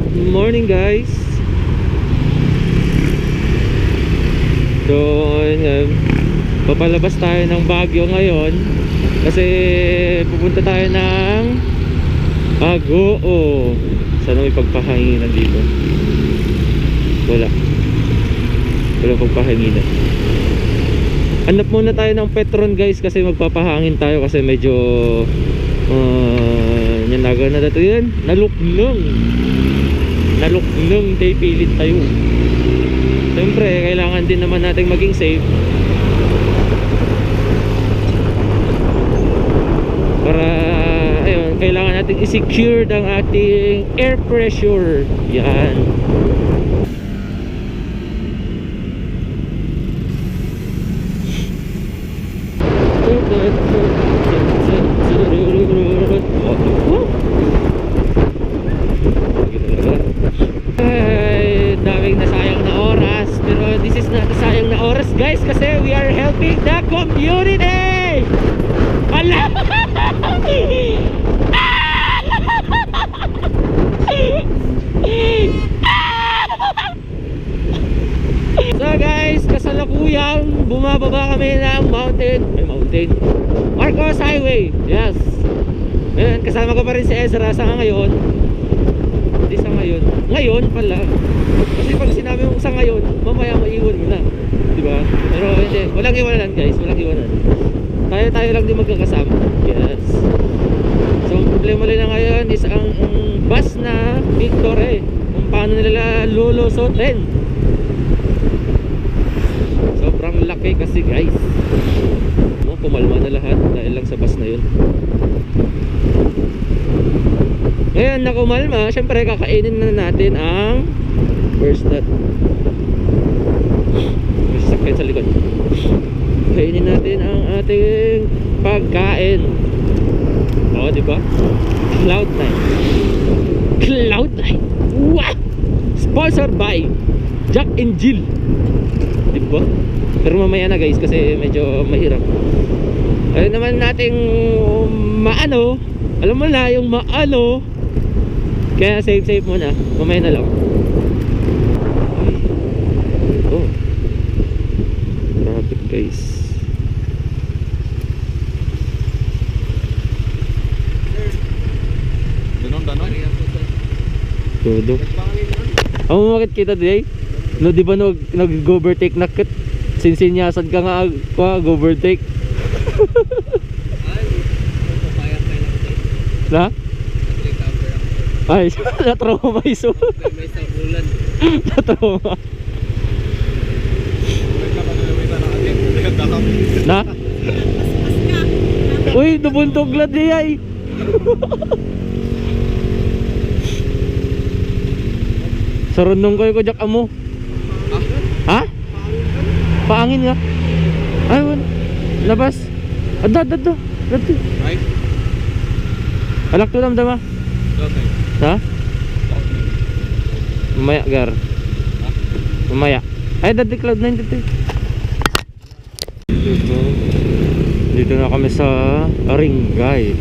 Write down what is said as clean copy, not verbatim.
Good morning guys. So papalabas tayo ng Baguio ngayon kasi pupunta tayo ng Agoo. Sana may pagpahanginan dito. Wala pagpahanginan. Hanap muna tayo ng Petron guys kasi magpapahangin tayo kasi medyo naga na dato yan. Naluklong tayo, pilit tayo. Siyempre kailangan din naman natin maging safe para ayun, kailangan natin i-secure ang ating air pressure. Yan. Ay, daming nasayang na oras, pero this is not sayang na oras guys kasi we are helping the community. Ala! So guys, kasalukuyang bumababa kami ng mountain Marcos Highway. Yes. Ayan, kasama ko pa rin si Ezra sa ngayon. Hindi sa ngayon pala. Kasi pag sinabi mo sa ngayon, mamaya maiwan mo na, diba? Pero hindi, walang iwanan guys, walang iwanan. Tayo lang din magkakasama. Yes. So ang problema nila ngayon is ang bus na Victory, kung paano nila lulusotin. Sobrang laki kasi guys. Pumalma na lahat dahil lang sa bus na yun. Ngayon na kumalma, syempre kakainin na natin ang first nut. May sakit sa likod. Kainin natin ang ating pagkain. O, diba? Cloud9. Wow! Sponsored by Jack and Jill. Diba? Pero mamaya na guys kasi medyo mahirap. Ayun naman nating maano. Alam mo na yung maano. Kaya save muna. Mamaya na lang. Oh, traffic guys. Todo. Amo makit kita today. No, di ba nag-overtake na kit? Sinsinyasan ka nga go overtake. Na? Ay, na-trauma iso. May sabulan. Na-trauma. Na? Uy, nabuntog lad niya ay. Sarunong ko yung jak amo. Ha? Paangin nga. Ayun. Labas. Adda. Right. Alak to dama. Okay. Ha? Mamaya gar. Mamaya. Ay dati Cloud9 dito. Dito na kami sa Aringay.